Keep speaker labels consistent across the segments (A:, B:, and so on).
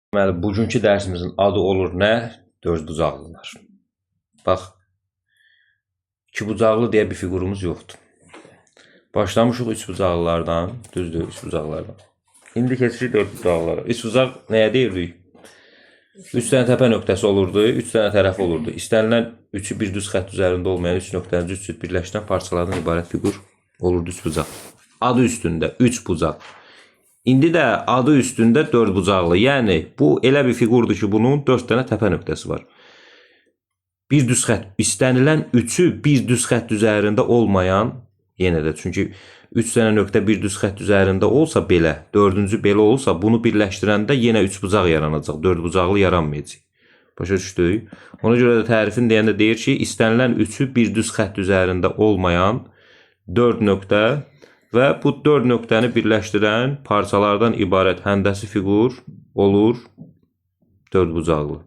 A: Deməli, bugünkü dərsimizin adı olur nə? Dördbucaqlılar. Bax, ikibucaqlı deyə bir figurumuz yoxdur. Başlamışıq üçbucaqlılardan, düzdür, üçbucaqlardan. İndi keçirik dördbucaqlılara. Üçbucaq nəyə deyirdik? 3 dənə təpə nöqtəsi olurdu, 3 dənə tərəf olurdu. İstənilən üçü bir düz xətt üzərində olmayan 3 nöqtənin üç cüt birləşdən parçalardan ibarət figur olurdu üçbucaq. Adı üstündə üçbucaq. İndi də adı üstündə dördbucaqlı. Yəni bu elə bir figurdur ki, bunun 4 dənə təpə nöqtəsi var. Bir düz xətt, istənilən üçü bir düz xətt üzərində olmayan, yenə də çünki 3 dənə nöqtə bir düz xətt üzərində olsa belə, dördüncü belə olsa, bunu birləşdirəndə yenə üçbucaq yaranacaq, dördbucaqlı yaranmayacaq. Başa düşdük? Ona görə də tərifin deyəndə deyir ki, istənilən üçü bir düz xətt üzərində olmayan 4 nöqtə və bu 4 nöqtəni birləşdirən parçalardan ibarət həndəsi figur olur dördbucaqlı.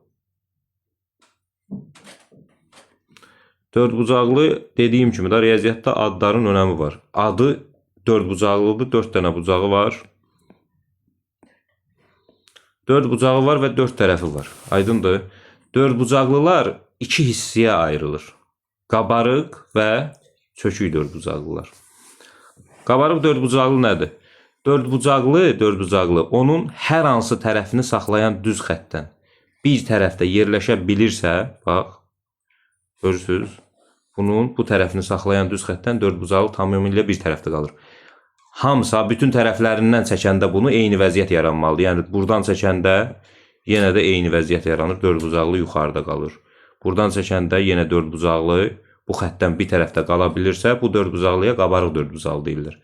A: Dördbucaqlı dediyim kimi də riyaziyyatda adların önəmi var. Adı dördbucaqlıdır, 4 dənə bucağı var. 4 bucağı var və 4 tərəfi var. Aydındır? Dördbucaqlılar 2 hissəyə ayrılır. Qabarıq və çökük dördbucaqlılar. Qabarıq dördbucaqlı nədir? Dördbucaqlı onun hər hansı tərəfini saxlayan düz xəttdən bir tərəfdə yerləşə bilirsə, bax, görürsünüz, bunun bu tərəfini saxlayan düz xəttdən dördbucaqlı tamamilə bir tərəfdə qalır. Hamısa bütün tərəflərindən çəkəndə bunu eyni vəziyyət yaranmalıdır. Yəni buradan çəkəndə yenə də eyni vəziyyət yaranır, dördbucaqlı yuxarıda qalır. Buradan çəkəndə yenə dördbucaqlı bu xəttdən bir tərəfdə qala bilirsə, bu dördbucaqlıya qabarıq dördbucaqlı deyilir.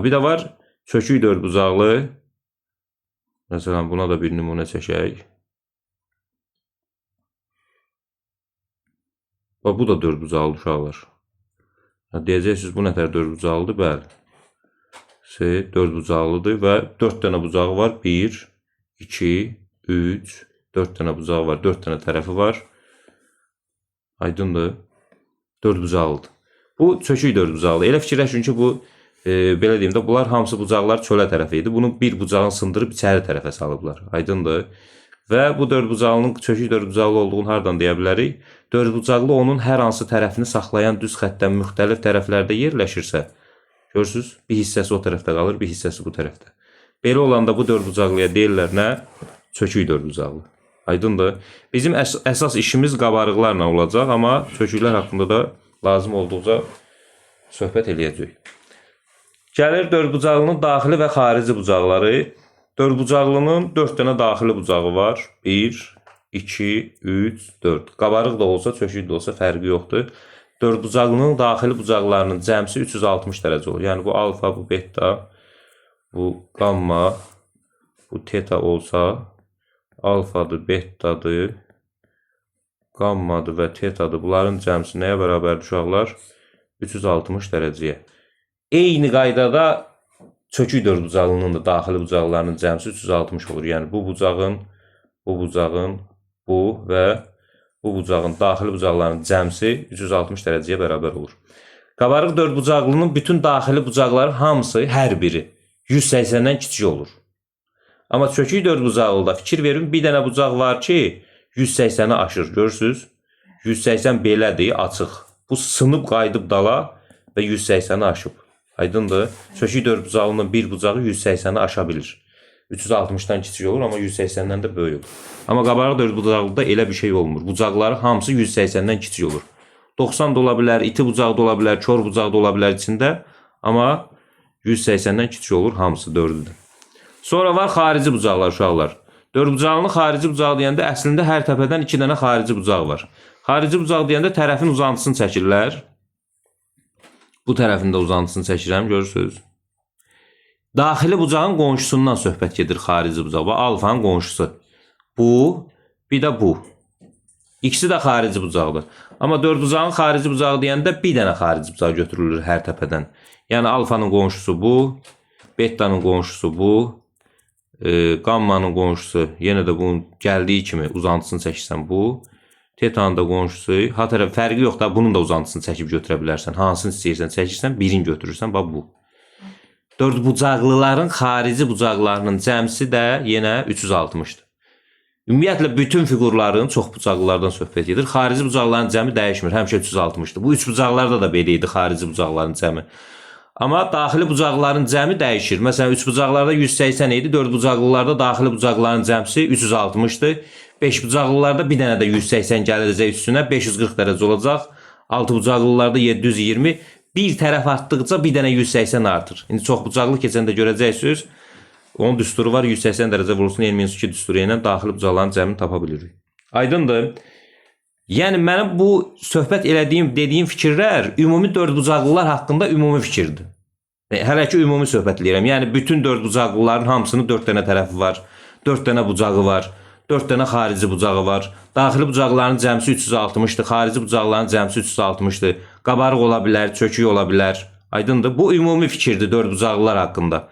A: Bir də var çökük dördbucaqlı. Məsələn, buna da bir nümunə çəkək. Bu da dördbucaqlı uşaqlar. Deyəcəksiniz, bu nətər dördbucaqlıdır? Bəli. Dördbucaqlıdır və 4 dənə bucağı var. 1, 2, 3, 4 dənə bucağı var. 4 dənə tərəfi var. Aydındır. Dördbucaqlıdır. Bu çökük dördbucaqlı. Elə fikirləşin ki, bu belə deyim də, bunlar hamısı bucaqlar çölə tərəfi idi. Bunu bir bucağın sındırıb içəri tərəfə salıblar. Aydındır. Və bu dördbucaqlının çökük dördbucaqlı olduğunu hardan deyə bilərik? Dördbucaqlı onun hər hansı tərəfini saxlayan düz xəttdən müxtəlif tərəflərdə yerləşirsə, görürsünüz, bir hissəsi o tərəfdə qalır, bir hissəsi bu tərəfdə. Belə olanda bu dördbucaqlıya deyirlər nə? Çökük dördbucaqlı. Aydındır. Bizim əsas işimiz qabarıqlarla olacaq, amma çöküklər haqqında da lazım olduqca söhbət eləyəcək. Gəlir dördbucaqlının daxili və xarici bucaqları. Dördbucaqlının 4 dənə daxili bucağı var. 1, 2, 3, 4. Qabarıq da olsa, çökük də olsa fərqi yoxdur. Dördbucaqlının daxili bucaqlarının cəmsi 360 dərəcə olur. Yəni bu alfa, bu beta, bu gamma, bu teta olsa, alfadır, betadır, gammadır və tetadır. Bunların cəmsi nəyə bərabərdir uşaqlar? 360 dərəcəyə. Eyni qaydada çökük dördbucaqlının da daxili bucaqlarının cəmsi 360 olur. Yəni bu bucağın, bu və bu bucağın daxili bucaqlarının cəmsi 360 dərəcəyə bərabər olur. Qabarıq dördbucaqlının bütün daxili bucaqları hamısı, hər biri 180-dən kiçik olur. Amma çökük dördbucaqlıda fikir verin, bir dənə bucaq var ki 180-i aşır. Görürsünüz? 180 belədir, açıq. Bu sınıb qayıdıb dala və 180-i aşıb. Aydındır. Çökük dördbucaqlının bir bucağı 180-i aşa bilir. 360-dan kiçik olur, amma 180-dən də böyük olur. Amma qabarıq dördbucaqlıda elə bir şey olmur. Bucaqları hamısı 180-dən kiçik olur. 90 da ola bilər, iti bucaq da ola bilər, kör bucaq da ola bilər içində, amma 180-dən kiçik olur hamısı dördüdür. Sonra var xarici bucaqlar uşaqlar. Dördbucaqlının xarici bucağı deyəndə əslində hər təpədən 2 dənə xarici bucaq var. Xarici bucaq deyəndə tərəfin uzantısını çəkirlər. Bu tərəfində uzantısını çəkirəm, görürsünüz. Daxili bucağın qonşusundan söhbət gedir xarici bucaq. Bu alfanın qonşusu. Bu, bir də bu. İkisi də xarici bucaqdır. Amma dördbucağın xarici bucağı deyəndə bir dənə xarici bucaq götürülür hər təpədən. Yəni alfanın qonşusu bu, betanın qonşusu bu, gammanın qonşusu, yenə də bunun gəldiyi kimi uzantısını çəkirsən bu. Tetanın da qonşusu, ha tərəf fərqi yox da, bunun da uzantısını çəkib götürə bilərsən. Hansını istəyirsən çəkirsən, birini götürürsən, bax bu. Dördbucaqlıların xarici bucaqlarının cəmsi də yenə 360-dır. Ümumiyyətlə bütün fiqurların çox bucaqlılardan söhbət edir. Xarici bucaqların cəmi dəyişmir. Həmişə 360-dır. Bu üç bucaqlarda da belə idi xarici bucaqların cəmi. Amma daxili bucaqların cəmi dəyişir. Məsələn, üç bucaqlarda 180 idi. 4 bucaqlılarda daxili bucaqların cəmsi 360-dır. 5 bucaqlılarda bir dənə də 180 gələcək üstünə 540 dərəcə olacaq. 6 bucaqlılarda 720. Bir tərəf artdıqca bir dənə 180 artır. İndi çox bucaqlı keçəndə görəcəksiniz. Onun düsturu var. 180 dərəcə vurulsun N-2 düsturu ilə daxili bucaqların cəmini tapa bilirik. Aydındır. Yəni mənim bu söhbət elədiyim, dediyim fikirlər ümumi 4 bucaqlılar haqqında ümumi fikirdir. Hələ ki ümumi söhbət eləyirəm. Yəni bütün 4 bucaqlıların hamısının 4 dənə tərəfi var. 4 dənə bucağı var. 4 dənə xarici bucağı var. Daxili bucaqların cəmsi 360-dır. Xarici bucaqların cəmsi 360-dır. Qabarıq ola bilər, çökük ola bilər. Aydındır. Bu ümumi fikirdir 4 bucaqlılar haqqında.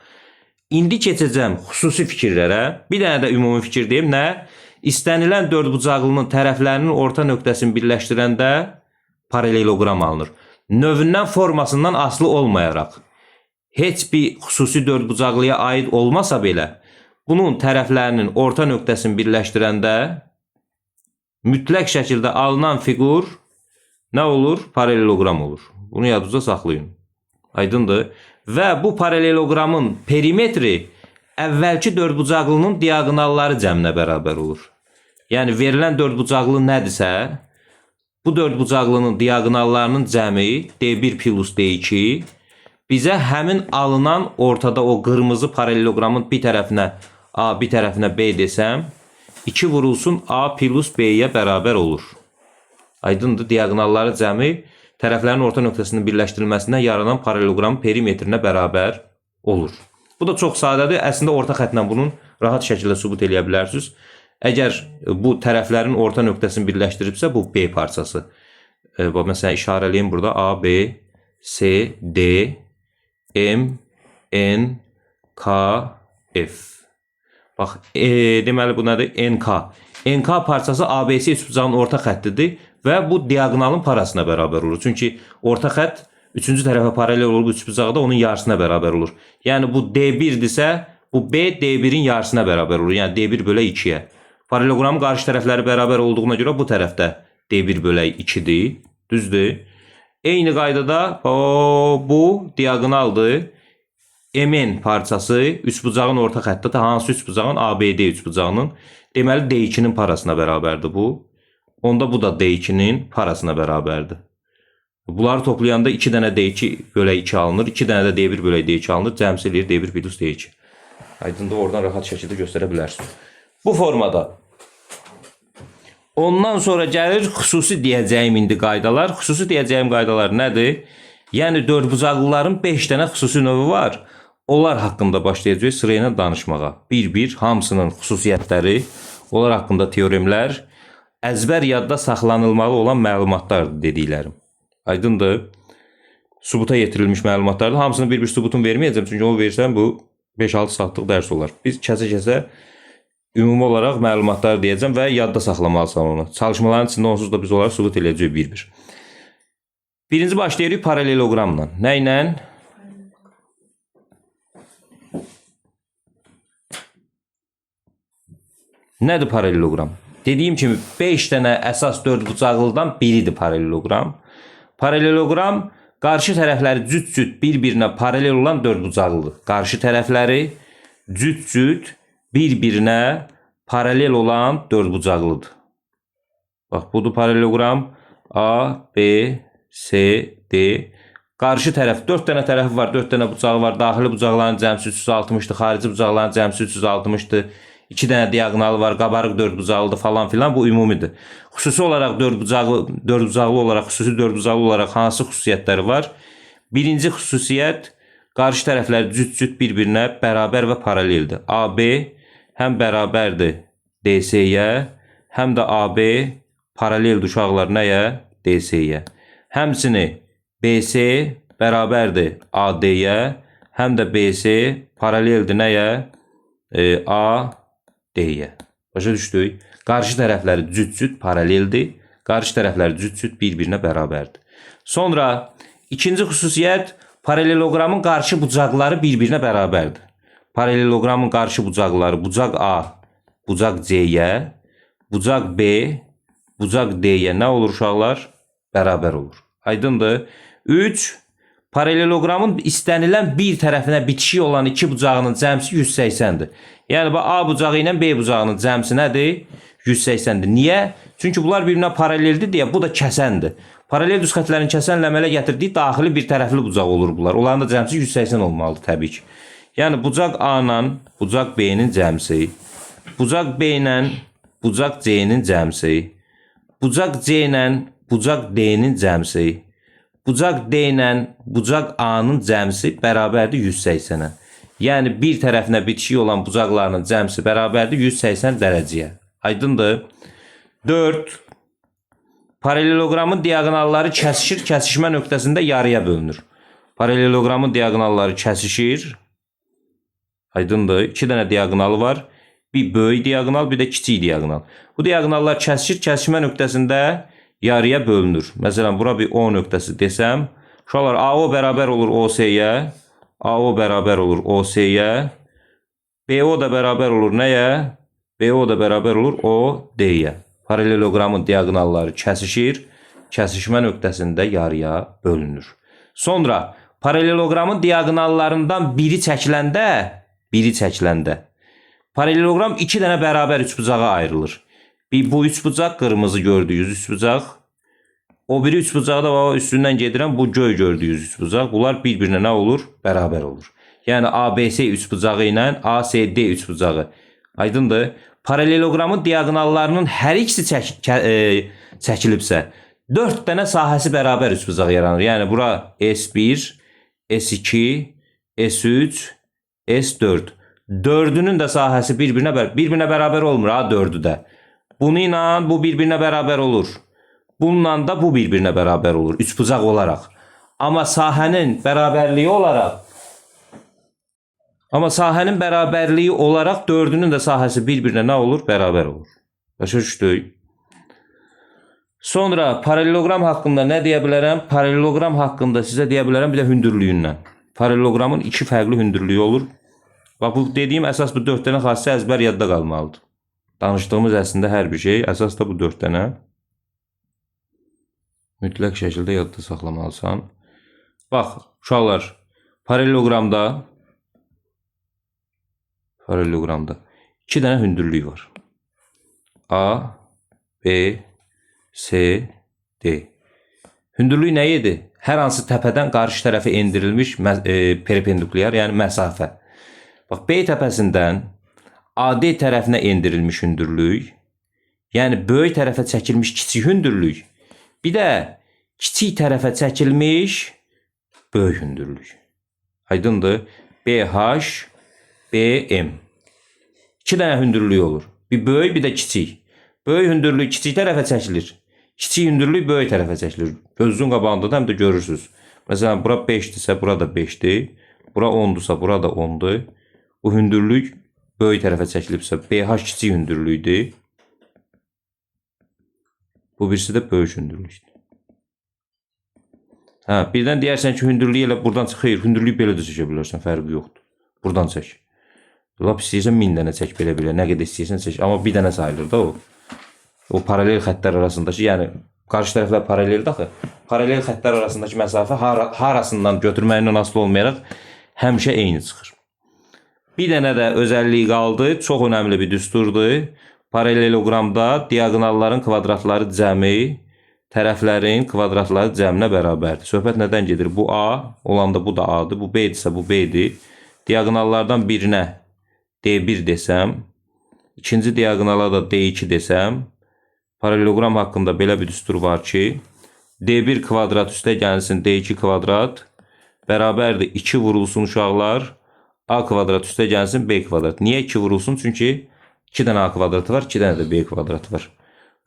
A: İndi keçəcəm xüsusi fikirlərə. Bir dənə də ümumi fikir deyim. Nə? İstənilən 4 bucaqlının tərəflərinin orta nöqtəsini birləşdirəndə paraleloqram alınır. Növündən, formasından asılı olmayaraq. Heç bir xüsusi 4 bucaqlıya aid olmasa belə, bunun tərəflərinin orta nöqtəsini birləşdirəndə mütləq şəkildə alınan fiqur nə olur? Paraleloqram olur. Bunu yadınızda saxlayın. Aydındır. Və bu paraleloqramın perimetri əvvəlki 4 bucaqlının diaqonalları cəminə bərabər olur. Yəni verilən 4 bucaqlı nədirsə, bu 4 bucaqlının diaqonallarının cəmi D1 plus D2 bizə həmin alınan ortada o qırmızı paraleloqramın bir tərəfinə A, bir tərəfinə B desəm, 2 vurulsun A plus B-yə bərabər olur. Aydındır, diaqonalları cəmi tərəflərin orta nöqtəsinin birləşdirilməsindən yaranan paraleloqramın perimetrinə bərabər olur. Bu da çox sadədir. Əslində orta xəttlə bunun rahat şəkildə sübut eləyə bilərsiniz. Əgər bu tərəflərin orta nöqtəsini birləşdiribsə, bu B parçası. Məsələn, işarələyim burada A, B, C, D, M, N, K, F. Bax, deməli bu nədir? NK. NK parçası ABC üçbucağın orta xəttidir və bu diaqonalın parasına bərabər olur. Çünki orta xətt üçüncü tərəfə paralel olub üçbucaqda onun yarısına bərabər olur. Yəni bu D1-dirsə, bu B D1-in yarısına bərabər olur. Yəni D1 bölə 2-yə. Paraleloqramın qarşı tərəfləri bərabər olduğuna görə bu tərəfdə D1 bölə 2-dir. Düzdür. Eyni qaydada bu diaqonaldır. MN parçası üçbucağın orta xəttədir. Hansı üçbucağın? ABD üçbucağının. Deməli D2-nin parasına bərabərdir bu. Onda bu da D2-nin parasına bərabərdir. Bunları toplayanda 2 dənə D2 bölə 2 alınır. 2 dənə də D1 bölə D2 alınır. Cəmsi eləyir D1 plus D2. Aydındır, oradan rahat şəkildə göstərə bilərsiniz. Bu formada. Ondan sonra gəlir xüsusi deyəcəyim indi qaydalar. Xüsusi deyəcəyim qaydalar nədir? Yəni dördbucaqlıların 5 dənə xüsusi növü var. Onlar haqqında başlayacağıq sırayla danışmağa. Bir-bir hamısının xüsusiyyətləri, onlar haqqında teoremlər, əzbər yadda saxlanılmalı olan məlumatlardır dediklərim. Aydındır. Sübuta yetirilmiş məlumatlardır. Hamısını bir-bir sübutunu verməyəcəm. Çünki onu versəm bu 5-6 saatlıq dərs olar. Biz kəsə-kəsə ümumi olaraq məlumatlar deyəcəm və yadda saxlamalısan onu. Çalışmaların içində onsuz da biz onları sübut edəcəyik bir-bir. Birinci başlayırıq paraleloqramla. Nə ilə? Nədir paraleloqram? Dediyim kimi 5 dənə əsas dördbucaqlıdan biridir paraleloqram. Paraleloqram qarşı tərəfləri cüt-cüt bir-birinə paralel olan dördbucaqlıdır. Qarşı tərəfləri cüt-cüt bir-birinə paralel olan dördbucaqlıdır. Bax, budur paraleloqram. A, B, C, D. Qarşı tərəf 4 dənə tərəfi var, 4 dənə bucağı var. Daxili bucaqların cəmsi 360-dır, xarici bucaqların cəmsi 360-dır. 2 dənə diaqonalı var, qabarıq dördbucaqlıdır falan filan, bu ümumidir. Xüsusi olaraq dördbucaqlı olaraq, xüsusi dördbucaqlı olaraq hansı xüsusiyyətləri var? Birinci xüsusiyyət, qarşı tərəflər cüt-cüt bir-birinə bərabər və paraleldir. AB həm bərabərdir DC-yə, həm də AB paraleldir uşaqlar nəyə? DC-yə. Həmçini BC bərabərdir AD-yə, həm də BC paraleldir nəyə? AD-yə. Başa düşdük? Qarşı tərəfləri cüt-cüt paraleldir. Qarşı tərəfləri cüt-cüt bir-birinə bərabərdir. Sonra ikinci xüsusiyyət, paraleloqramın qarşı bucaqları bir-birinə bərabərdir. Paraleloqramın qarşı bucaqları bucaq A, bucaq C-yə, bucaq B, bucaq D-yə nə olur uşaqlar? Bərabər olur. Aydındır. 3. Paralelogramın istənilən bir tərəfinə bitişik olan iki bucağının cəmsi 180-dir. Yəni, A bucağı ilə B bucağının cəmsi nədir? 180-dir. Niyə? Çünki bunlar bir-birinə paraleldir deyə bu da kəsəndir. Paralel düz xətlərin kəsənlə əmələ gətirdiyi daxili bir tərəfli bucaq olur bunlar. Onların da cəmsi 180 olmalıdır təbii ki. Yəni, bucaq A ilə bucaq B-nin cəmsi, bucaq B ilə bucaq C-nin cəmsi, bucaq C ilə bucaq D-nin cəmsi, bucaq D ilə bucaq A-nın cəmsi bərabərdir 180-ə. Yəni, bir tərəfinə bitişik olan bucaqlarının cəmsi bərabərdir 180 dərəcəyə. Aydındır. 4. Paralelogramın diagonalları kəsişir, kəsişmə nöqtəsində yarıya bölünür. Paralelogramın diagonalları kəsişir. Aydındır. 2 dənə diagonalı var. Bir böyük diagonal, bir də kiçik diagonal. Bu diagonallar kəsişir, kəsişmə nöqtəsində yarıya bölünür. Məsələn, bura bir O nöqtəsi desəm, uşaqlar AO bərabər olur OC-yə, AO bərabər olur OC-yə, BO da bərabər olur nəyə? BO da bərabər olur OD-yə. Paralelogramın diagonalları kəsişir, kəsişmə nöqtəsində yarıya bölünür. Sonra paralelogramın diagonallarından biri çəkiləndə, paralelogram 2 dənə bərabər üçbucağa ayrılır. Bu üçbucaq, qırmızı gördüyünüz üçbucaq, o biri üçbucağı da üstündən gedirəm, bu göy gördüyünüz üçbucaq. Bunlar bir-birinə nə olur? Bərabər olur. Yəni ABC üçbucağı ilə ACD üçbucağı. Aydındır. Paralelogramın diagonallarının hər ikisi çəkilibsə, 4 dənə sahəsi bərabər üçbucaq yaranır. Yəni, bura S1, S2, S3, S4. 4'ünün də sahəsi bir-birinə bərabər olmur, 4'ü də. Bununla bu bir-birinə bərabər olur. Bununla da bu bir-birinə bərabər olur, üçbucaq olaraq. Amma sahənin bərabərliyi olaraq 4'ünün də sahəsi bir-birinə nə olur? Bərabər olur. Başa düşdük. Sonra paralelogram haqqında nə deyə bilərəm? Paralelogram haqqında sizə deyə bilərəm bir də hündürlüyündən. Paralelogramın 2 fərqli hündürlüyü olur. Bax, bu dediyim əsas bu 4 dənə xassiyə əzbər yadda qalmalıdır. Danışdığımız əslində hər bir şey, əsas da bu 4 dənə. Mütləq şəkildə yadda saxlamalısan. Bax, uşaqlar, paralelogramda 2 dənə hündürlük var. A, B, C, D. Hündürlük nə idi? Hər hansı təpədən qarşı tərəfə endirilmiş perpendikulyar, yəni məsafə. Bax, B təpəsindən AD tərəfinə endirilmiş hündürlük, yəni böyük tərəfə çəkilmiş kiçik hündürlük, bir də kiçik tərəfə çəkilmiş böyük hündürlük. Aydındır. BH, BM. 2 dənə hündürlük olur. Bir böyük, bir də kiçik. Böyük hündürlük kiçik tərəfə çəkilir. Kiçik hündürlük böyük tərəfə çəkilir. Gözünüzün qabağında da həm də görürsünüz. Məsələn, bura 5-dirsə, bura da 5-dir. Bura 10-dursa, bura da 10-dur. Bu hündürlük böyük tərəfə çəkilibsə, BH kiçik hündürlükdür. Bu birisi də böyük hündürlükdür. Birdən deyərsən ki, hündürlüyü elə buradan çıxır. Hündürlüyü belə də çəkə bilərsən, fərqi yoxdur. Buradan çək. Lap istəyirsən 1000 dənə çək belə. Nə qədər istəyirsən çək. Amma bir dənə sayılır da o. O paralel xəttlər arasındakı, yəni qarşı tərəflər paraleldir axı. Paralel xəttlər arasındakı məsafə harasından götürməklə asılı olmayaraq həmişə eyni çıxır. Bir dənə də özəlliyi qaldı. Çox önəmli bir düsturdur. Paralelogramda diagonalların kvadratları cəmi tərəflərin kvadratları cəminə bərabərdir. Söhbət nədən gedir? Bu A olanda bu da A'dır. Bu B-dirsə bu B-dir. Diagonallardan birinə D1 desəm, ikinci diagonala da D2 desəm, paralelogram haqqında belə bir düstur var ki, D1 kvadrat üstə gəlsin D2 kvadrat bərabərdir 2 vurulsun uşaqlar, A kvadrat üstə gəlsin B kvadrat. Niyə 2 vurulsun? Çünki 2 dənə A kvadratı var, 2 dənə də B kvadratı var.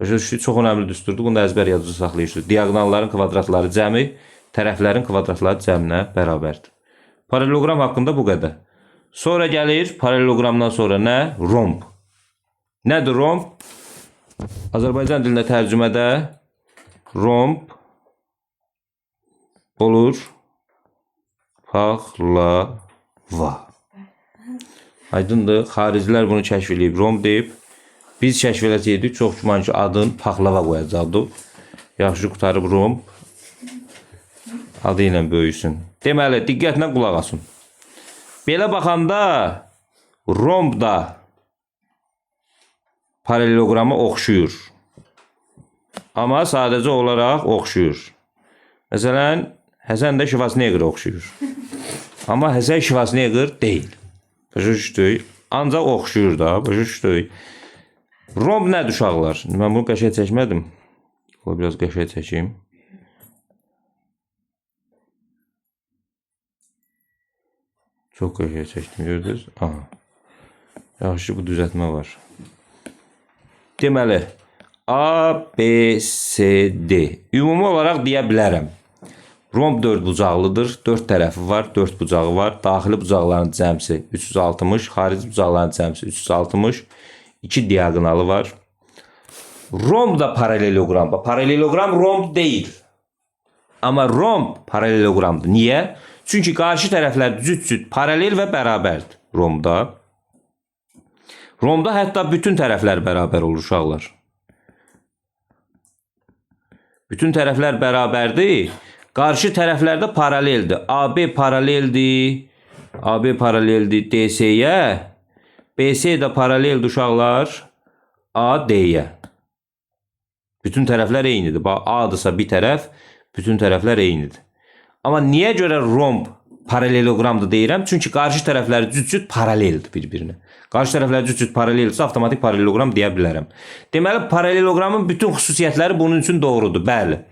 A: Çox önəmli düsturdur. Bunu da əzbər yazıcı saxlayırsınız. Diagonalların kvadratları cəmi tərəflərin kvadratları cəminə bərabərdir. Paralelogram haqqında bu qədər. Sonra gəlir paralelogramdan sonra nə? Romb. Nədir romb? Azərbaycan dilində tərcümədə romb olur paxlava. Aydındır. Xaricilər bunu kəşf edib, romb deyib. Biz kəşf edəcəydik. Çox güman ki, adın paxlava qoyacaqdı. Yaxşı qutarıb romb adı ilə böyüsün. Deməli, diqqətlə qulaq asın. Belə baxanda romb da paraleloqrama oxşuyur. Amma sadəcə olaraq oxşuyur. Məsələn, Həsən də Şivaznegirə oxşuyur. Amma Həsən Şivaznegir deyil. Başa düşdük. Ancaq oxşuyur da. Başa düşdük. Romb nədir uşaqlar? Mən bunu qəşəng çəkmədim. O biraz qəşəng çəkeyim. Çox qəşəng çəkdim, gördünüz? Aha. Yaxşı, bu düzəltmə var. Deməli, A, B, C, D. Ümumi olaraq deyə bilərəm. Romb 4 bucaqlıdır. 4 tərəfi var, 4 bucağı var. Daxili bucaqların cəmsi 360, xarici bucaqların cəmsi 360. 2 diaqonalı var. Romb da paraleloqram. Paraleloqram romb deyil. Amma romb paraleloqramdır. Niyə? Çünki qarşı tərəflər cüt-cüt paralel və bərabərdir rombda. Rombda hətta bütün tərəflər bərabər olur uşaqlar. Bütün tərəflər bərabərdir. Qarşı tərəflərdə paraleldir. AB paraleldir. AB paraleldir DC-yə. BC də paraleldir uşaqlar AD-yə. Bütün tərəflər eynidir. Bax, A-dırsa bir tərəf, bütün tərəflər eynidir. Amma niyə görə romb paraleloqramdır deyirəm? Çünki qarşı tərəfləri cüt-cüt paraleldir bir-birinə. Qarşı tərəflər cüt-cüt paraleldirsə, avtomatik paraleloqram deyə bilərəm. Deməli, paraleloqramın bütün xüsusiyyətləri bunun üçün doğrudur. Bəli.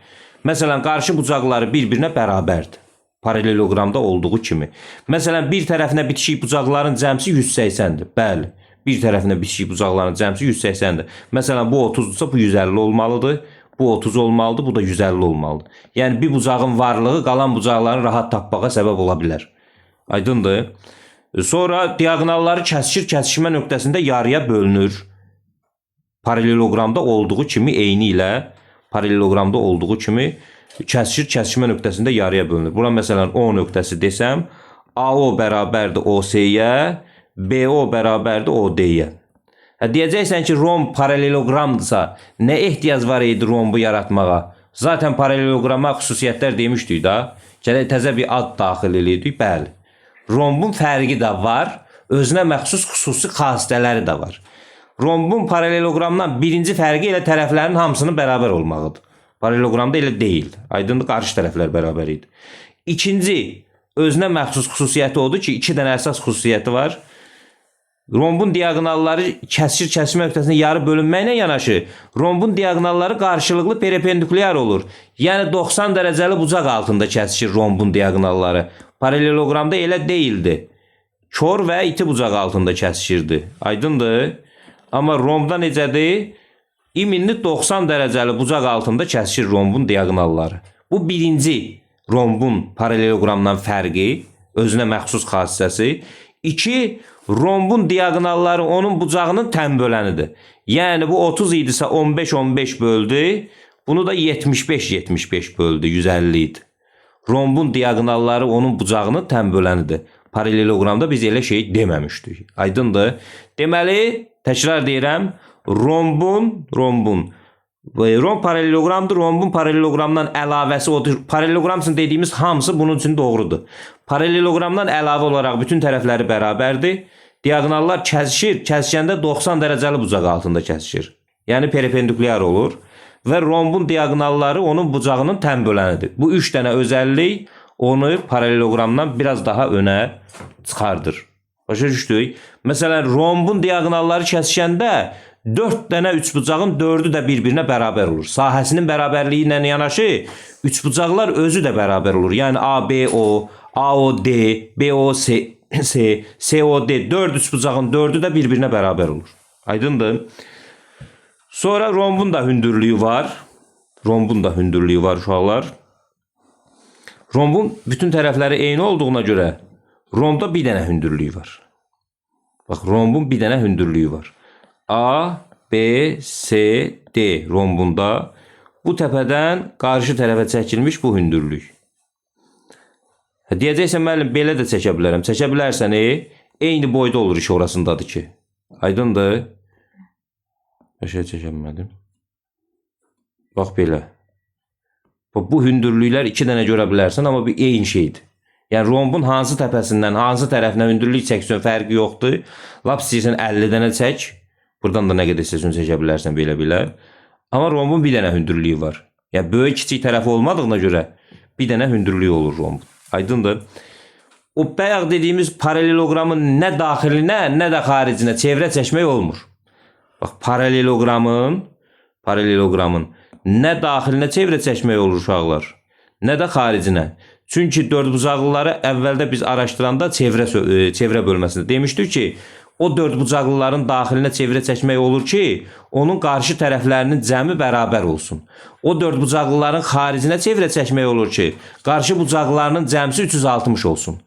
A: Məsələn, qarşı bucaqları bir-birinə bərabərdir. Paraleloqramda olduğu kimi. Məsələn, bir tərəfinə bitişik bucaqların cəmsi 180-dir. Bəli. Bir tərəfinə bitişik bucaqların cəmsi 180-dir. Məsələn, bu 30-dursa bu 150 olmalıdır. Bu 30 olmalıdır, bu da 150 olmalıdır. Yəni, bir bucağın varlığı qalan bucaqların rahat tapmağa səbəb ola bilər. Aydındır. Sonra diaqonalları kəsişir, kəsişmə nöqtəsində yarıya bölünür. Paraleloqramda olduğu kimi eyni ilə paraleloqramda olduğu kimi kəsişir, kəsişmə nöqtəsində yarıya bölünür. Bura məsələn O nöqtəsi desəm, AO bərabərdir OC-yə, BO bərabərdir OD-yə. Deyəcəksən ki, romb paraleloqramdırsa, nə ehtiyac var idi rombu yaratmağa? Zaten paraleloqrama xüsusiyyətlər demişdik da. Gələk təzə bir ad daxil edirik. Bəli. Rombun fərqi də var, özünə məxsus xüsusi xassələri də var. Rombun paraleloqramdan birinci fərqi elə tərəflərin hamısının bərabər olmağıdır. Paraleloqramda elə deyil. Aydındır, qarşı tərəflər bərabər idi. İkinci, özünə məxsus xüsusiyyəti odur ki, 2 dənə əsas xüsusiyyəti var. Rombun diaqonalları kəsişir, kəsişmə nöqtəsində yarı bölünməklə yanaşı, rombun diaqonalları qarşılıqlı perpendikulyar olur. Yəni 90 dərəcəli bucaq altında kəsişir rombun diaqonalları. Paraleloqramda elə deyildi. Kör və iti bucaq altında kəsişirdi. Aydındır? Amma rombda necədir? İminli 90 dərəcəli bucaq altında kəsişir rombun diaqonalları. Bu birinci rombun paraleloqramdan fərqi, özünə məxsus xassəsi. 2. Rombun diaqonalları onun bucağının tən bölənidir. Yəni bu 30 idisə 15-15 böldü. Bunu da 75-75 böldü, 150 idi. Rombun diaqonalları onun bucağının tən bölənidir. Paraleloqramda biz elə şey deməmişdik. Aydındır? Deməli, təkrar deyirəm, romb paraleloqramdır. Rombun paraleloqramdan əlavəsi odur. Paraleloqram üçün dediyimiz hamısı bunun üçün doğrudur. Paraleloqramdan əlavə olaraq bütün tərəfləri bərabərdir. Diaqonallar kəsişir. Kəsişəndə 90 dərəcəli bucaq altında kəsişir. Yəni perpendikulyar olur. Və rombun diaqonalları onun bucağının tən bölənidir. Bu 3 dənə özəllik onu paraleloqramdan biraz daha önə çıxardır. Başa düşdük? Məsələn, rombun diaqonalları kəsişəndə 4 dənə üçbucağın 4'ü də bir-birinə bərabər olur. Sahəsinin bərabərliyi ilə yanaşı üçbucaqlar özü də bərabər olur. Yəni ABO, AOD, BOC, COD 4 üçbucağın 4'ü də bir-birinə bərabər olur. Aydındır? Sonra rombun da hündürlüyü var. Rombun da hündürlüyü var uşaqlar. Rombun bütün tərəfləri eyni olduğuna görə rombda bir dənə hündürlüyü var. Bax, rombun bir dənə hündürlüyü var. A, B, C, D rombunda bu təpədən qarşı tərəfə çəkilmiş bu hündürlük. Deyəcəksən, müəllim, belə də çəkə bilərəm. Çəkə bilərsən, eyni boyda olur iş orasındadır ki. Aydındır? Başa çəkə bilmədim. Bax belə. Bu hündürlüklər 2 dənə görə bilərsən, amma bir eyni şeydir. Yəni rombun hansı təpəsindən, hansı tərəfinə hündürlük çəksən fərqi yoxdur. Lap istəyirsən 50 dənə çək. Buradan da nə qədər istəyirsən çəkə bilərsən belə. Amma rombun bir dənə hündürlüyü var. Yəni böyük kiçik tərəfi olmadığına görə bir dənə hündürlüyü olur rombun. Aydındır? O bayaq dediyimiz paraleloqramın nə daxilinə, nə də xaricinə çevrə çəkmək olmur. Bax, paraleloqramın nə daxilinə çevrə çəkmək olur uşaqlar, nə də xaricinə. Çünki dördbucaqlıları əvvəldə biz araşdıranda çevrə bölməsində demişdik ki, o dördbucaqlıların daxilinə çevrə çəkmək olur ki, onun qarşı tərəflərinin cəmi bərabər olsun. O dördbucaqlıların xaricinə çevrə çəkmək olur ki, qarşı bucaqlarının cəmsi 360 olsun.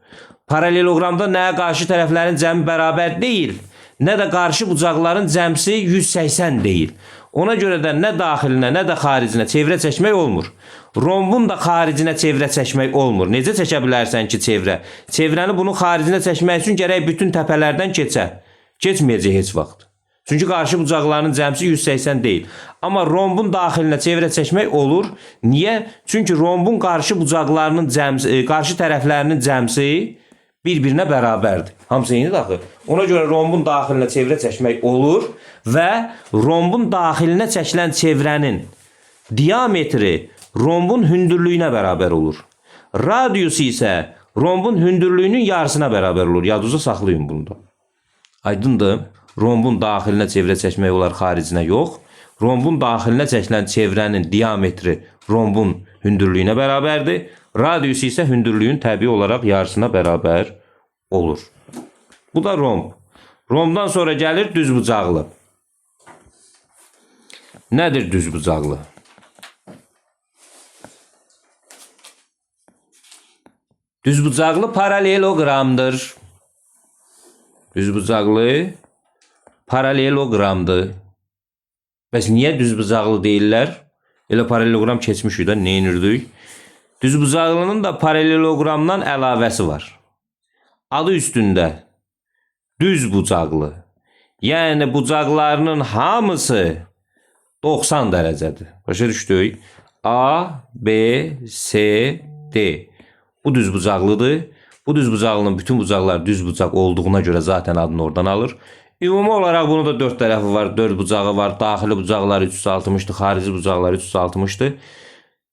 A: Paraleloqramda nə qarşı tərəflərin cəmi bərabər deyil, nə də qarşı bucaqların cəmsi 180 deyil. Ona görə də nə daxilinə, nə də xaricinə çevrə çəkmək olmur. Rombun da xaricinə çevrə çəkmək olmur. Necə çəkə bilərsən ki çevrə? Çevrəni bunun xaricinə çəkmək üçün gərək bütün təpələrdən keçə. Keçməyəcək heç vaxt. Çünki qarşı bucaqlarının cəmsi 180 deyil. Amma rombun daxilinə çevrə çəkmək olur. Niyə? Çünki rombun qarşı bucaqlarının cəmsi, qarşı tərəflərinin cəmsi bir-birinə bərabərdir. Hamısı eynidir axı. Ona görə rombun daxilinə çevrə çəkmək olur və rombun daxilinə çəkilən çevrənin diametri rombun hündürlüyünə bərabər olur. Radiusu isə rombun hündürlüyünün yarısına bərabər olur. Yadınızda saxlayın bunu da. Aydındır? Rombun daxilinə çevrə çəkmək olar, xaricinə yox. Rombun daxilinə çəkilən çevrənin diametri rombun hündürlüyünə bərabərdir. Radiusu isə hündürlüyün təbii olaraq yarısına bərabər olur. Bu da romb. Rombdan sonra gəlir düzbucaqlı. Nədir düzbucaqlı? Düzbucaqlı paraleloqramdır. Düzbucaqlı paraleloqramdır. Bəs niyə düzbucaqlı deyirlər? Elə paraleloqram keçmişik də, neynirdik? Düzbucaqlının da paraleloqramdan əlavəsi var. Adı üstündə düzbucaqlı. Yəni bucaqlarının hamısı 90 dərəcədir. Başa düşdük? A, B, C, D. Bu düzbucaqlıdır. Bu düzbucaqlının bütün bucaqlar düzbucaq olduğuna görə zaten adını oradan alır. Ümumi olaraq bunun da 4 tərəfi var, 4 bucağı var. Daxili bucaqlar 360'dır, xarici bucaqlar 360'dır.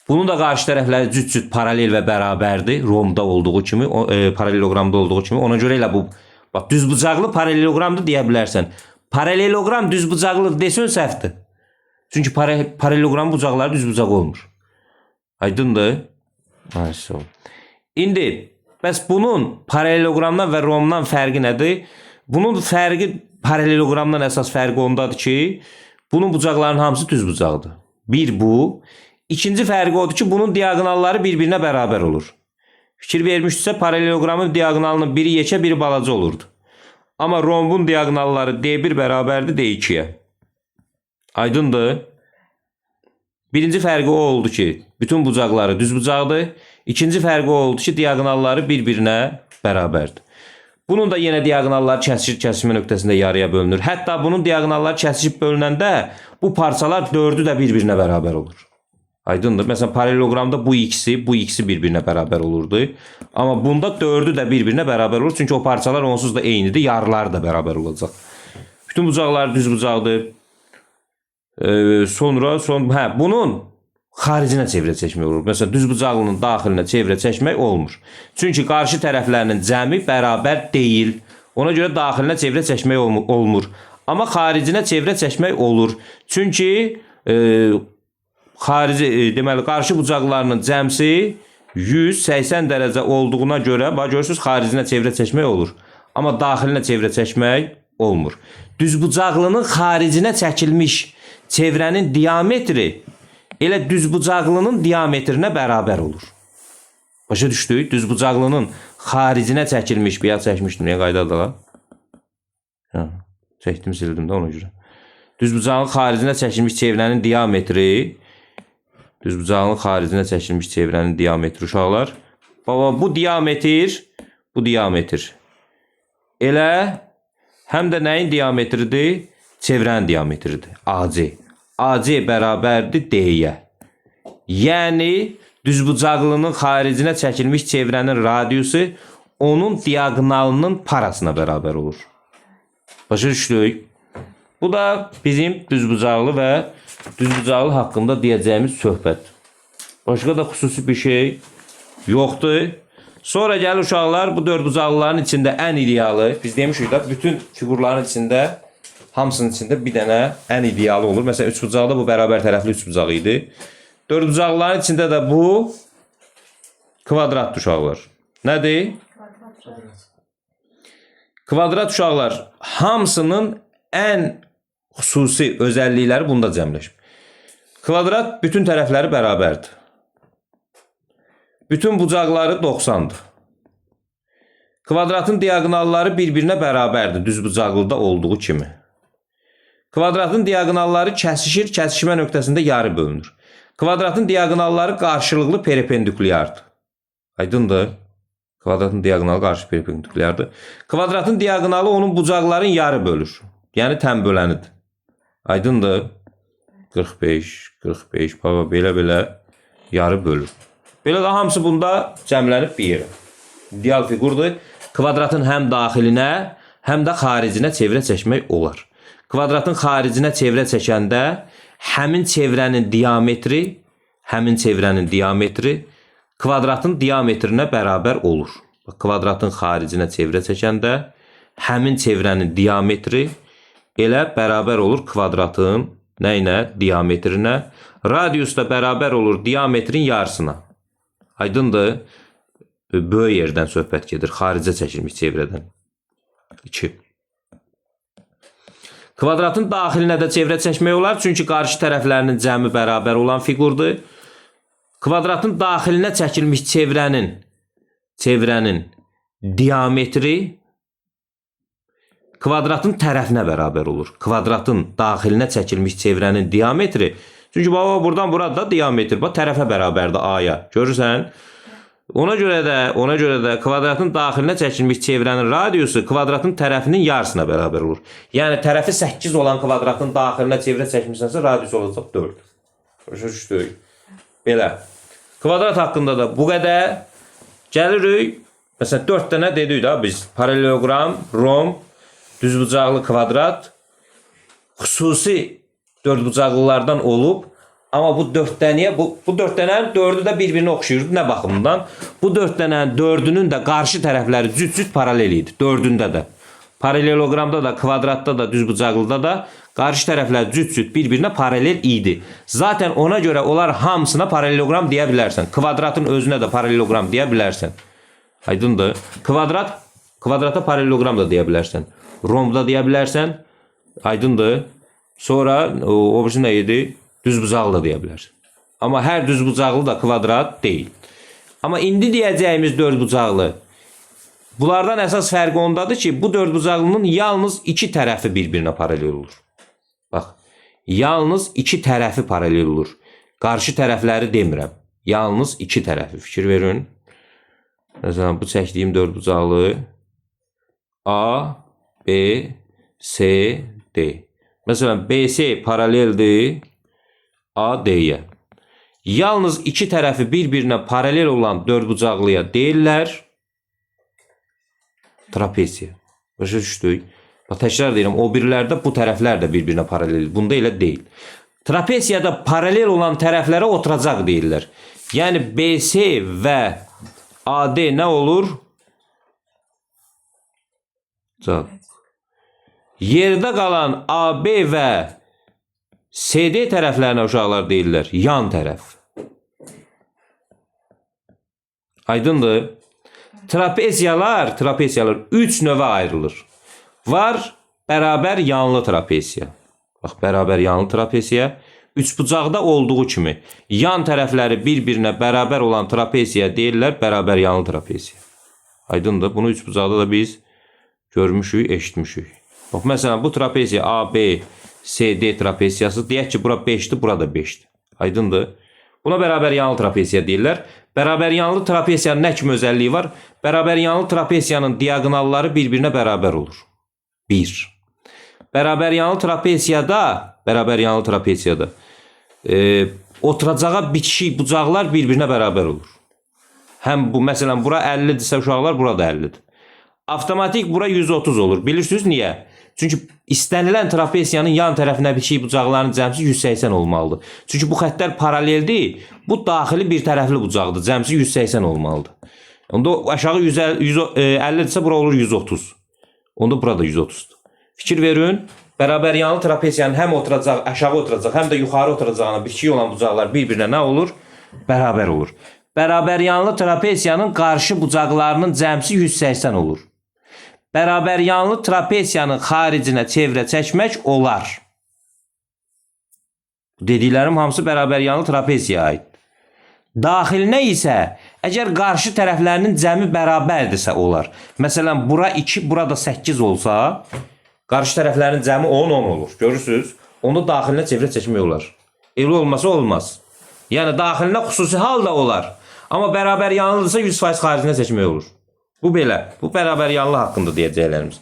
A: Bunun da qarşı tərəfləri cüt-cüt paralel və bərabərdir. Rombda olduğu kimi, paraleloqramda olduğu kimi. Ona görə elə bu bax düzbucaqlı paraleloqramdır deyə bilərsən. Paraleloqram düzbucaqlı desən səhvdir. Çünki paraleloqram bucaqları düzbucaq olmur. Aydındır? Ayşə. İndi bəs bunun paraleloqramdan və rombdan fərqi nədir? Bunun fərqi paraleloqramdan əsas fərqi ondadır ki, bunun bucaqlarının hamısı düzbucaqdır. Bir bu. İkinci fərqi odur ki, bunun diagonalları bir-birinə bərabər olur. Fikir vermişdirsə, paraleloqramın diagonalının biri yekə, biri balaca olurdu. Amma rombun diagonalları D1 bərabərdir D2'yə. Aydındır? Birinci fərqi o oldu ki, bütün bucaqları düzbucaqdır. İkinci fərqi o oldu ki, diagonalları bir-birinə bərabərdir. Bunun da yenə diagonalları kəsişmə nöqtəsində yarıya bölünür. Hətta bunun diagonalları kəsişib bölünəndə bu parçalar 4'ü də bir-birinə bərabər olur. Aydındır. Məsələn, paraleloqramda bu ikisi bir-birinə bərabər olurdu. Amma bunda 4'ü də bir-birinə bərabər olur. Çünki o parçalar onsuz da eynidir. Yarıları da bərabər olacaq. Bütün bucaqlar düzbucaqdır. Bunun xaricinə çevrə çəkmək olur. Məsələn, düzbucaqlının daxilinə çevrə çəkmək olmur. Çünki qarşı tərəflərinin cəmi bərabər deyil. Ona görə daxilinə çevrə çəkmək olmur. Amma xaricinə çevrə çəkmək olur. Çünki deməli, qarşı bucaqlarının cəmsi 180 dərəcə olduğuna görə, görürsünüz, xaricinə çevrə çəkmək olur. Amma daxilinə çevrə çəkmək olmur. Düzbucaqlının xaricinə çəkilmiş çevrənin diametri elə düzbucaqlının diametrinə bərabər olur. Başa düşdük? Düzbucaqlının xaricinə çəkilmiş, bir yaz çəkmişdim, niyə qaydadır lan? Çəkdim, sildim də ona görə. Düzbucaqlının xaricinə çəkilmiş çevrənin diametri, düzbucaqlının xaricinə çəkilmiş çevrənin diametri uşaqlar. Baba, bu diametr elə həm də nəyin diametridir? çevrənin diametridir. AC. AC bərabərdir D-yə. Yəni düzbucaqlının xaricinə çəkilmiş çevrənin radiusu onun diagonalının parasına bərabər olur. Başa düşdük. Bu da bizim düzbucaqlı və düzbucaqlı haqqında deyəcəyimiz söhbət. Başqa da xüsusi bir şey yoxdur. Sonra gəlir uşaqlar, bu dördbucaqlıların içində ən idealı, biz demişik də, bütün figurların içində, hamısının içində bir dənə ən idealı olur. Məsələn, üçbucaqda bu bərabər tərəfli üçbucaq idi. Dördbucaqlıların içində də bu kvadratdır uşaqlar. Nədir? Kvadrat uşaqlar hamısının ən xüsusi özəllikləri bunda cəmləşib. Kvadrat bütün tərəfləri bərabərdir. Bütün bucaqları 90'dır. Kvadratın diagonalları bir-birinə bərabərdir, düzbucaqlıda olduğu kimi. Kvadratın diagonalları kəsişir, kəsişmə nöqtəsində yarı bölünür. Kvadratın diagonalları qarşılıqlı perpendikulyardır. Aydındır? Kvadratın diagonalı qarşı perpendikulyardır. Kvadratın diagonalı onun bucaqların yarı bölür. Yəni tən bölənidir. Aydındır? 45, 45, baba belə yarı bölür. Belə də hamısı bunda cəmlənib bir yerə. İdeal figurdur. Kvadratın həm daxilinə, həm də xaricinə çevrə çəkmək olar. Kvadratın xaricinə çevrə çəkəndə həmin çevrənin diametri kvadratın diametrinə bərabər olur. Kvadratın xaricinə çevrə çəkəndə həmin çevrənin diametri elə bərabər olur kvadratın nəyinə? Diametrinə. Radius da bərabər olur diametrin yarısına. Aydındır? Böyük yerdən söhbət gedir. Xaricə çəkilmiş çevrədən. 2. Kvadratın daxilinə də çevrə çəkmək olar. Çünki qarşı tərəflərinin cəmi bərabər olan figurdur. Kvadratın daxilinə çəkilmiş çevrənin diametri kvadratın tərəfinə bərabər olur. Kvadratın daxilinə çəkilmiş çevrənin diametri, çünki baba buradan burada diametr tərəfə bərabərdir A-ya. Görürsən? Ona görə də kvadratın daxilinə çəkilmiş çevrənin radiusu kvadratın tərəfinin yarısına bərabər olur. Yəni tərəfi 8 olan kvadratın daxilinə çevrə çəkmişsənsə radius olacaq 4. Başa düşdük. Belə. Kvadrat haqqında da bu qədər. Gəlirik. Məsələn 4 dənə dedik də biz. Paralelogram, romb, düzbucaqlı kvadrat, xüsusi dördbucaqlılardan olub. Amma bu 4 dənəyə, bu 4 dənənin 4'ü də bir-birinə oxşayırdı. Nə baxımdan? Bu 4 dənənin 4'ünün də qarşı tərəfləri cüt-cüt paralel idi. 4'ündə də. Paralelogramda da, kvadratda da, düzbucaqlıda da qarşı tərəflər cüt-cüt bir-birinə paralel idi. Zaten ona görə onlar hamısına paralelogram deyə bilərsən. Kvadratın özünə də paralelogram deyə bilərsən. Aydındır? Kvadrata paralelogram da deyə bilərsən. Rombda deyə bilərsən. Aydındır? Sonra o birisi nə idi? Düzbucaqlı da deyə bilərsən. Amma hər düzbucaqlı da kvadrat deyil. Amma indi deyəcəyimiz dördbucaqlı, bunlardan əsas fərqi ondadır ki, bu dördbucaqlının yalnız 2 tərəfi bir-birinə paralel olur. Bax, yalnız 2 tərəfi paralel olur. Qarşı tərəfləri demirəm. Yalnız 2 tərəfi. Fikir verin. Məsələn, bu çəkdiyim dördbucaqlı A, B, C, D. Məsələn, BC paraleldir A, D-yə. Yalnız 2 tərəfi bir-birinə paralel olan dördbucaqlıya deyirlər trapesiya. Başa düşdük. Təkrar deyirəm, o birlərdə bu tərəflər də bir-birinə paralel. Bunda elə deyil. Trapesiyada paralel olan tərəflərə oturacaq deyirlər. Yəni BC və AD nə olur? Yerdə qalan AB və CD tərəflərinə uşaqlar deyirlər yan tərəf. Aydındır? Trapesiyalar 3 növə ayrılır. Var bərabər yanlı trapesiya. Bax, bərabər yanlı trapesiya. Üçbucaqda olduğu kimi yan tərəfləri bir-birinə bərabər olan trapesiya deyirlər bərabər yanlı trapesiya. Aydındır? Bunu üçbucaqda da biz görmüşük, eşitmişik. Bax, məsələn, bu trapesiya AB, CD trapesiyası. Deyək ki, bura 5'dir, bura da 5'dir. Aydındır? Buna bərabər yanlı trapesiya deyirlər. Bərabər yanlı trapesiyanın nə kimi özəlliyi var? Bərabər yanlı trapesiyanın diagonalları bir-birinə bərabər olur. 1. bərabər yanlı trapesiyada oturacağa bitişik bucaqlar bir-birinə bərabər olur. Həm bu məsələn bura 50-dirsə uşaqlar, bura da 50-dir. Avtomatik bura 130 olur. Bilirsiniz niyə? Çünki istənilən trapesiyanın yan tərəfinə bitişik bucaqların cəmsi 180 olmalıdır. Çünki bu xəttlər paraleldir. Bu daxili bir tərəfli bucaqdır. Cəmsi 180 olmalıdır. Onda aşağı 150-dirsə bura olur 130. Onda burada 130'dur. Fikir verin. Bərabər yanlı trapesiyanın həm oturacaq, aşağı oturacaq, həm də yuxarı oturacağına bitişik olan bucaqlar bir-birinə nə olur? Bərabər olur. Bərabər yanlı trapesiyanın qarşı bucaqlarının cəmsi 180 olur. Bərabər yanlı trapesiyanın xaricinə çevrə çəkmək olar. Dediklərim hamısı bərabər yanlı trapesiyaya aid. Daxilinə isə əgər qarşı tərəflərinin cəmi bərabərdirsə olar. Məsələn, bura 2, burada 8 olsa, qarşı tərəflərin cəmi 10 olur. Görürsünüz? Onu daxilinə çevrə çəkmək olar. Elə olmasa olmaz. Yəni daxilinə xüsusi halda olar. Amma bərabər yanlıdırsa 100% xaricinə çəkmək olur. Bu belə. Bu bərabər yanlı haqqında deyəcəklərimiz.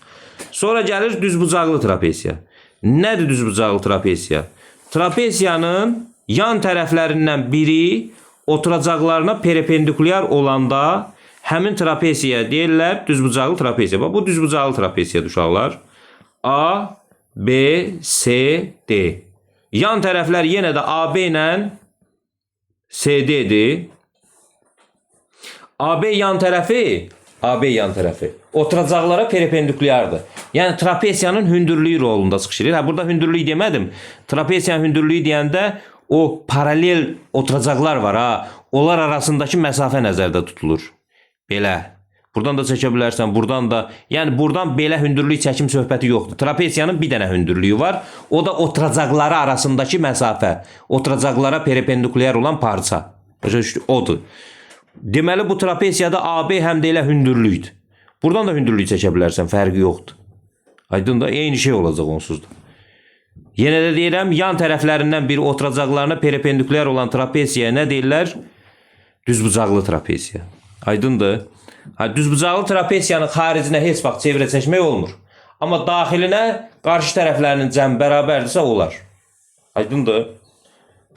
A: Sonra gəlir düzbucaqlı trapesiya. Nədir düzbucaqlı trapesiya? Trapesiyanın yan tərəflərindən biri oturacaqlarına perpendikulyar olanda həmin trapesiyaya deyirlər düzbucaqlı trapesiya. Bu düzbucaqlı trapesiyadır uşaqlar. A, B, C, D. Yan tərəflər yenə də AB ilə CD-dir. AB yan tərəfi oturacaqlara perpendikulyardır. Yəni trapesiyanın hündürlüyü rolunda çıxışır. Burada hündürlüyü demədim. Trapesiyanın hündürlüyü deyəndə o paralel oturacaqlar var ha. Onlar arasındakı məsafə nəzərdə tutulur. Belə. Buradan da çəkə bilərsən, buradan da. Yəni buradan belə hündürlük çəkim söhbəti yoxdur. Trapesiyanın bir dənə hündürlüyü var. O da oturacaqları arasındakı məsafə. Oturacaqlara perpendikulyar olan parça. Odur. Deməli bu trapesiyada AB həm də elə hündürlükdür. Buradan da hündürlük çəkə bilərsən, fərqi yoxdur. Aydın da eyni şey olacaq onsuz da. Yenə də deyirəm, yan tərəflərindən biri oturacaqlarına perpendikulyar olan trapesiyaya nə deyirlər? Düzbucaqlı trapesiya. Aydındır. Düzbucaqlı trapesiyanın xaricinə heç vaxt çevrə çəkmək olmur. Amma daxilinə qarşı tərəflərinin cəmi bərabərdirsə olar. Aydındır.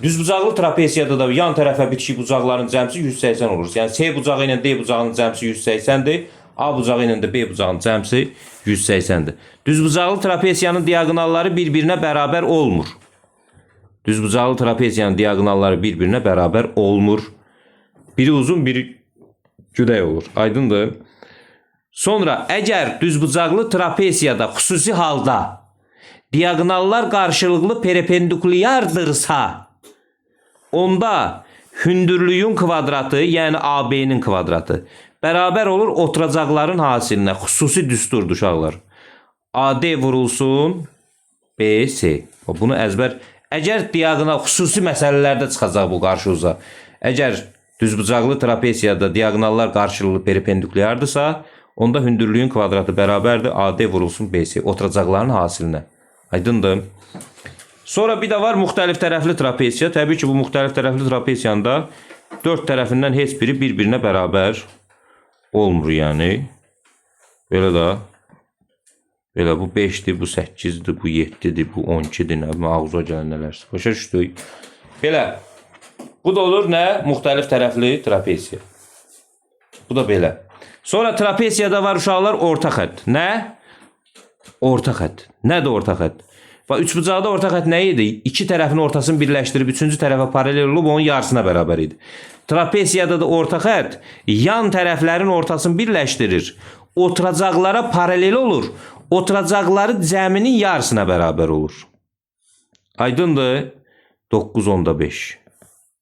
A: Düzbucaqlı trapesiyada da yan tərəfə bitişik bucaqların cəmsi 180 olur. Yəni C bucağı ilə D bucağının cəmsi 180-dir. A bucağı ilə də B bucağının cəmsi 180-dir. Düzbucaqlı trapesiyanın diagonalları bir-birinə bərabər olmur. Düzbucaqlı trapesiyanın diagonalları bir-birinə bərabər olmur. Biri uzun, biri güdək olur. Aydındır. Sonra əgər düzbucaqlı trapesiyada xüsusi halda diagonallar qarşılıqlı perpendikulyardırsa, onda hündürlüyün kvadratı, yəni AB-nin kvadratı bərabər olur oturacaqların hasilinə. Xüsusi düsturdur uşaqlar. AD vurulsun BC. Bunu əzbər. Əgər diagonal xüsusi məsələlərdə çıxacaq bu qarşınıza. Əgər düzbucaqlı trapesiyada diagonallar qarşılıqlı perpendikulyardırsa, onda hündürlüyün kvadratı bərabərdir AD vurulsun BC. Oturacaqların hasilinə. Aydındır. Sonra bir də var müxtəlif tərəfli trapesiya. Təbii ki, bu müxtəlif tərəfli trapesiyanda 4 tərəfindən heç biri bir-birinə bərabər olmur yəni. Belə də. Belə bu 5-dir, bu 8-dir, bu 7-dir, bu 12-dir. Ağzıya gələn nələrsə. Başa düşdük. Belə. Bu da olur nə? Müxtəlif tərəfli trapesiya. Bu da belə. Sonra trapesiyada var uşaqlar orta xətt. Nə? Orta xətt. Nədir orta xətt? Və üçbucaqda orta xətt nə idi? İki tərəfin ortasını birləşdirib, üçüncü tərəfə paralel olub, onun yarısına bərabər idi. Trapesiyada da orta xətt yan tərəflərin ortasını birləşdirir. Oturacaqlara paralel olur. Oturacaqları cəminin yarısına bərabər olur. Aydındır? 9/5.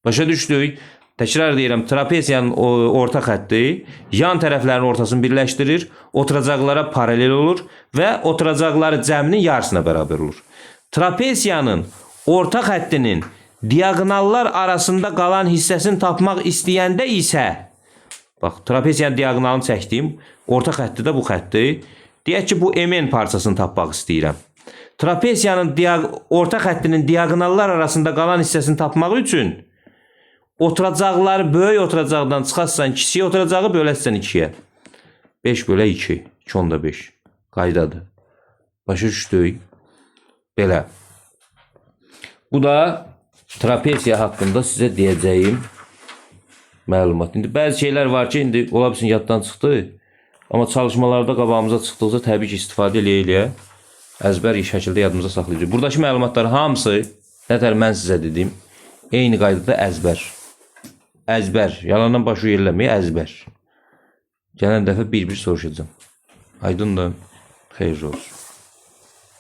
A: Başa düşdük. Təkrar deyirəm, trapesiyanın orta xətti yan tərəflərin ortasını birləşdirir, oturacaqlara paralel olur və oturacaqları cəminin yarısına bərabər olur. Trapesiyanın orta xəttinin diagonallar arasında qalan hissəsini tapmaq istəyəndə isə, bax, trapesiyanın diagonalını çəkdim, orta xətti də bu xətti. Deyək ki, bu MN parçasını tapmaq istəyirəm. Trapesiyanın orta xəttinin diagonallar arasında qalan hissəsini tapmaq üçün oturacaqları böyük oturacaqdan çıxarsan kiçik oturacağı böləsən 2-yə. 5/2. 2/5. Qaydadır. Başa düşdük. Belə. Bu da trapesiya haqqında sizə deyəcəyim məlumat. İndi bəzi şeylər var ki, indi ola bilsin yaddan çıxdı. Amma çalışmalarda qabağımıza çıxdıqca təbii ki, istifadə eləyə əzbər şəkildə yadımıza saxlayacağıq. Buradakı məlumatlar hamısı, nətər mən sizə dedim, eyni qaydada əzbər. Əzbər. Yalandan başı yerləməyə əzbər. Gələn dəfə bir-bir soruşacağım. Aydındır. Xeyirli olsun.